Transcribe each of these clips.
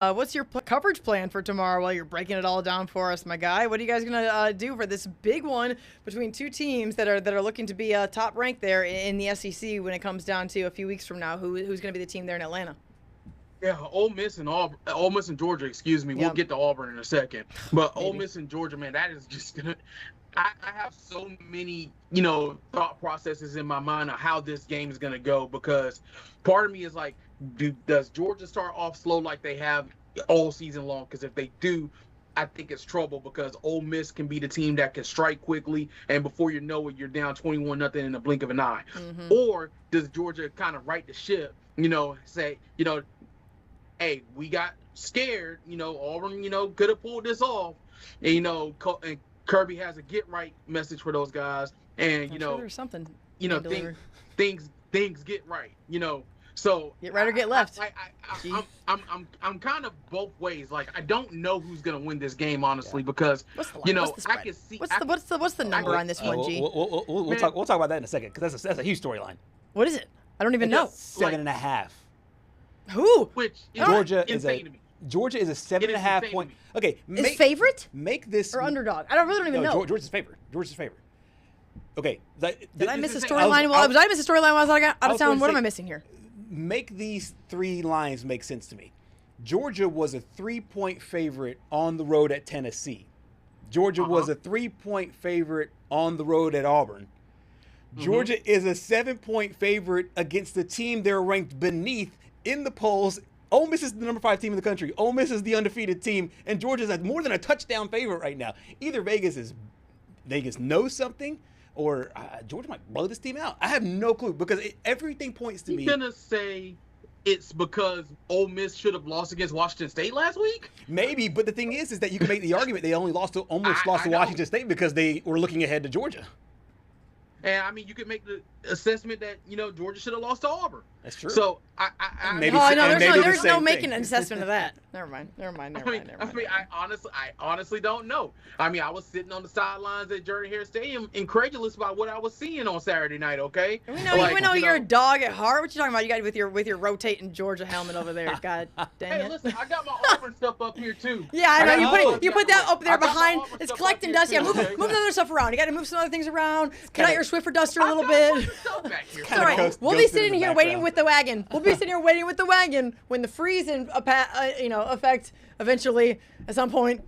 What's your coverage plan for tomorrow while you're breaking it all down for us, my guy? What are you guys going to do for this big one between two teams that are looking to be top ranked there in the SEC when it comes down to a few weeks from now? Who's going to be the team there in Atlanta? Yeah, Ole Miss and Georgia, excuse me. We'll get to Auburn in a second. But Ole Miss and Georgia, man, that is just going to – I have so many, thought processes in my mind of how this game is going to go, because part of me is like, does Georgia start off slow like they have all season long? Because if they do, I think it's trouble, because Ole Miss can be the team that can strike quickly, and before you know it, you're down 21-0 in the blink of an eye. Mm-hmm. Or does Georgia kind of right the ship, say, hey, we got scared, Auburn, could have pulled this off, and, and Kirby has a get right message for those guys, and, sure there's something, things get right, So get right or get left. I'm kind of both ways. Like, I don't know who's gonna win this game, honestly, because I can see. What's the number on this one, G? We'll talk about that in a second, because that's a huge storyline. What is it? I don't even know. 7.5. Who? Which is Georgia insane to me. Georgia is a 7.5 point. Okay, is favorite? Make this or underdog. I don't even know. Georgia's favorite. Okay. Did I miss a storyline? Was I miss a storyline while I was out of town? What am I missing here? Make these three lines make sense to me. Georgia was a 3-point favorite on the road at Tennessee. Georgia was a 3-point favorite on the road at Auburn. Georgia is a 7-point favorite against the team they're ranked beneath in the polls. Ole Miss is the number 5 team in the country. Ole Miss is the undefeated team, and Georgia's more than a touchdown favorite right now. Either Vegas knows something, or Georgia might blow this team out. I have no clue, because everything points to me. You're gonna say it's because Ole Miss should have lost against Washington State last week? Maybe, but the thing is that you can make the argument they only lost to Washington State because they were looking ahead to Georgia. And I mean, you could make the assessment that Georgia should have lost to Auburn. That's true. So there's no making an assessment of that. Never mind. I honestly don't know. I mean, I was sitting on the sidelines at Gerhard Stadium, incredulous about what I was seeing on Saturday night. Okay. We know you're a dog at heart. What you talking about? You got with your rotating Georgia helmet over there. God dang it. Hey, listen, I got my Auburn stuff up here too. Yeah, I know. You put that up there behind. It's collecting dust. Yeah, move the other stuff around. You got to move some other things around. Cut out your Swiffer duster a little bit. It's all right. We'll be sitting here waiting with the wagon. We'll be sitting here waiting with the wagon when the freeze effect eventually at some point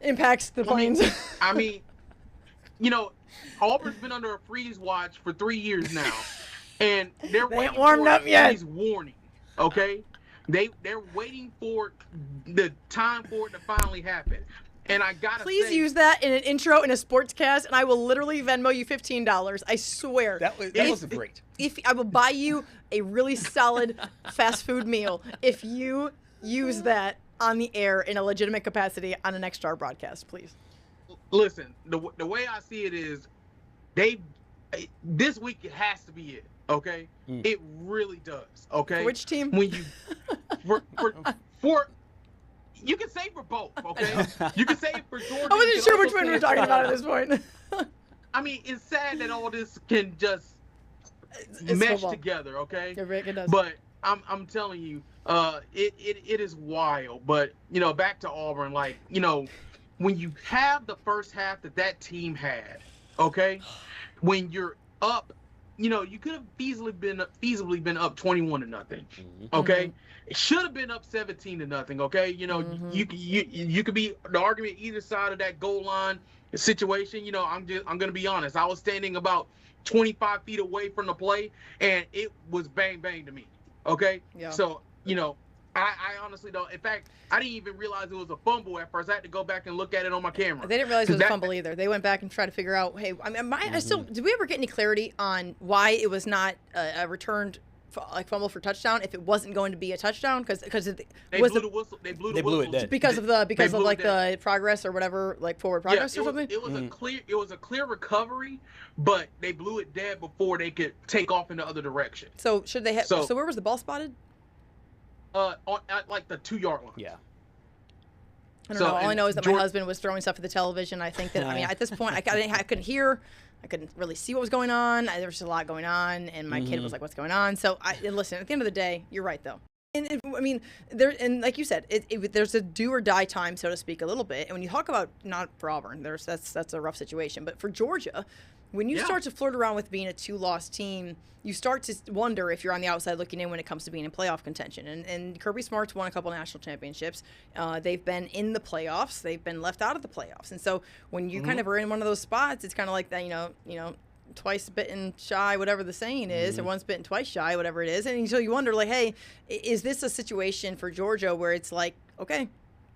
impacts the plains. I mean, Auburn's been under a freeze watch for 3 years now, and they're waiting for a freeze warning. Okay, they're waiting for the time for it to finally happen. And I gotta please use that in an intro in a sportscast, and I will literally Venmo you $15. I swear. That was great. If I will buy you a really solid fast food meal if you use that on the air in a legitimate capacity on an X-Star broadcast, please. Listen, the way I see it is, this week it has to be it. Okay, it really does. Okay, for which team? When you for you can say for both, okay? You can say it for Georgia. I wasn't sure which one we were talking about at this point. I mean, it's sad that all this can just mesh football together, okay? It does. But I'm telling you, it is wild. But back to Auburn, when you have the first half that team had, okay, when you're up, you could have feasibly been up 21-0, okay. It should have been up 17-0. Okay, you could be the argument either side of that goal line situation. I'm gonna be honest. I was standing about 25 feet away from the play, and it was bang bang to me. Okay, yeah. So I honestly don't. In fact, I didn't even realize it was a fumble at first. I had to go back and look at it on my camera. They didn't realize it was a fumble either. They went back and tried to figure out. Hey, I mean, did we ever get any clarity on why it was not a returned fumble for touchdown if it wasn't going to be a touchdown? Because they blew the whistle. They blew it dead. because of the progress or whatever, forward progress or something. It was a clear recovery, but they blew it dead before they could take off in the other direction. So should they have? So where was the ball spotted? At the 2-yard line. Yeah. I don't know. All I know is that my husband was throwing stuff at the television. I think that at this point I couldn't hear. I couldn't really see what was going on. There was just a lot going on, and my kid was like, "What's going on?" So listen. At the end of the day, you're right though. I mean, and like you said, there's a do or die time, so to speak, a little bit. And when you talk about, not for Auburn, that's a rough situation, but for Georgia, when you start to flirt around with being a 2-loss team, you start to wonder if you're on the outside looking in when it comes to being in playoff contention. And Kirby Smart's won a couple national championships. They've been in the playoffs. They've been left out of the playoffs. And so when you kind of are in one of those spots, it's kind of like that, you know, twice bitten shy, whatever the saying is, or once bitten twice shy, whatever it is. And so you wonder, like, hey, is this a situation for Georgia where it's like, okay,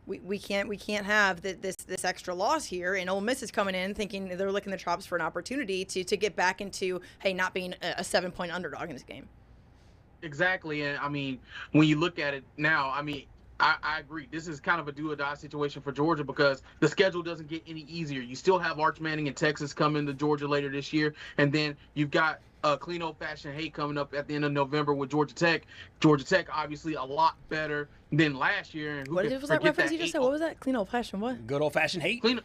we can't have this extra loss here, and Ole Miss is coming in thinking they're licking their chops for an opportunity to get back into, hey, not being a 7-point underdog in this game. Exactly, and I mean, when you look at it now, I mean, I agree. This is kind of a do-or-die situation for Georgia because the schedule doesn't get any easier. You still have Arch Manning and Texas coming to Georgia later this year, and then you've got clean old-fashioned hate coming up at the end of November with Georgia Tech. Georgia Tech, obviously, a lot better than last year. And what was that reference you just said? What was that? Clean old-fashioned what? Good old-fashioned hate. Clean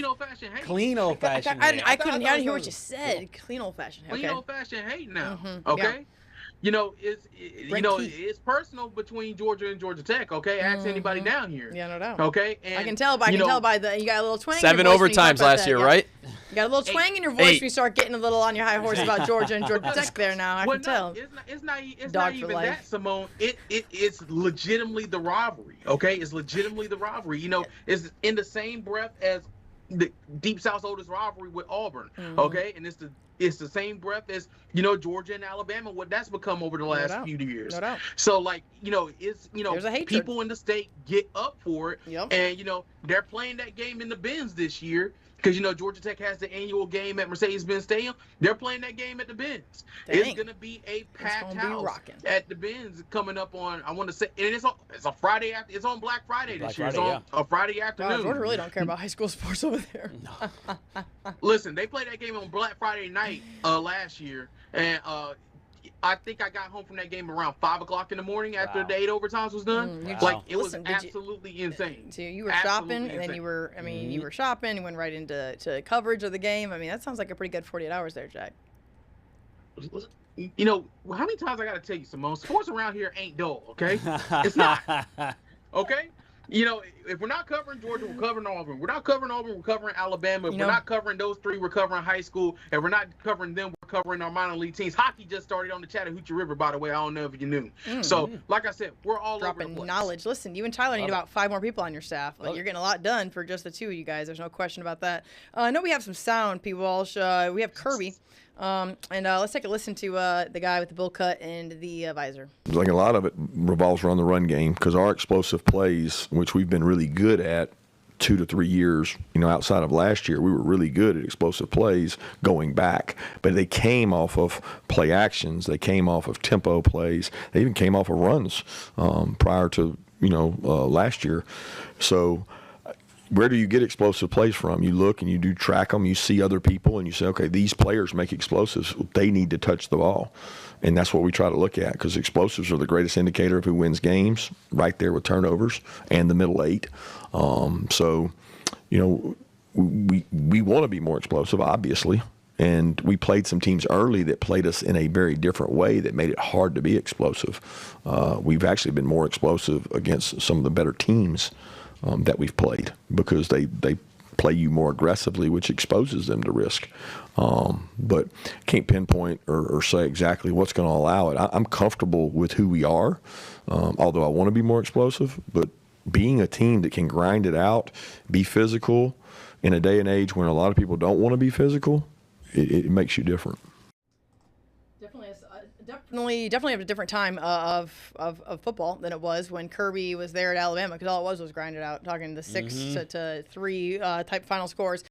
old-fashioned hate. Clean old-fashioned hate. I couldn't hear what you said. Clean old-fashioned hate. Clean old-fashioned hate now. Okay. Yeah. You know, it's personal between Georgia and Georgia Tech. Okay, ask anybody down here. Yeah, no doubt. Okay, and I can tell by the you got a little twang. 7 overtimes last year, right? You got a little twang in your voice when you start getting a little on your high horse about Georgia and Georgia Tech there now. I can tell. It's not even that, Simone. It's legitimately the rivalry. Okay, it's legitimately the rivalry. You know, it's in the same breath as the Deep South's oldest rivalry with Auburn. Okay, and it's the same breath as, you know, Georgia and Alabama, what that's become over the last few years. No doubt. So, like, you know, it's, you know, people in the state get up for it. Yep. And, you know, they're playing that game in the Benz this year because, you know, Georgia Tech has the annual game at Mercedes-Benz Stadium. They're playing that game at the Benz. It's going to be a packed house at the Benz coming up on, I want to say, and it's a Friday after, it's on Black Friday this year. It's on a Friday afternoon. Wow, Georgia really don't care about high school sports over there. No. Listen, they played that game on Black Friday night last year, and I think I got home from that game around 5 o'clock in the morning after the 8 overtimes was done. Like, it was absolutely insane. So you were shopping, and then you were, I mean, you were shopping, you went right into coverage of the game. I mean, that sounds like a pretty good 48 hours there, Jack. You know, how many times I got to tell you, Simone, sports around here ain't dull, okay? It's not. Okay? You know, if we're not covering Georgia, we're covering Auburn. We're not covering Auburn, we're covering Alabama. If we're not covering those three, we're covering high school. If we're not covering them, we're covering our minor league teams. Hockey just started on the Chattahoochee River, by the way. I don't know if you knew. So, like I said, we're all dropping over the place. knowledge. Listen, you and Tyler need about 5 more people on your staff. Like, you're getting a lot done for just the two of you guys. There's no question about that. I know we have some sound, P. Walsh. We have Kirby. And let's take a listen to the guy with the bull cut and the visor. Like a lot of it revolves around the run game because our explosive plays, which we've been really good at 2 to 3 years, you know, outside of last year, we were really good at explosive plays going back. But they came off of play actions. They came off of tempo plays. They even came off of runs prior to, you know, last year. So where do you get explosive plays from? You look and you do track them. You see other people and you say, okay, these players make explosives. They need to touch the ball. And that's what we try to look at because explosives are the greatest indicator of who wins games, right there with turnovers and the middle 8. So, you know, we want to be more explosive, obviously. And we played some teams early that played us in a very different way that made it hard to be explosive. We've actually been more explosive against some of the better teams that we've played because they play you more aggressively, which exposes them to risk. But can't pinpoint or say exactly what's going to allow it. I'm comfortable with who we are, although I want to be more explosive. But being a team that can grind it out, be physical in a day and age when a lot of people don't want to be physical, it makes you different. Definitely a different time of football than it was when Kirby was there at Alabama because all it was grinded out, talking the 6 to 3 type final scores.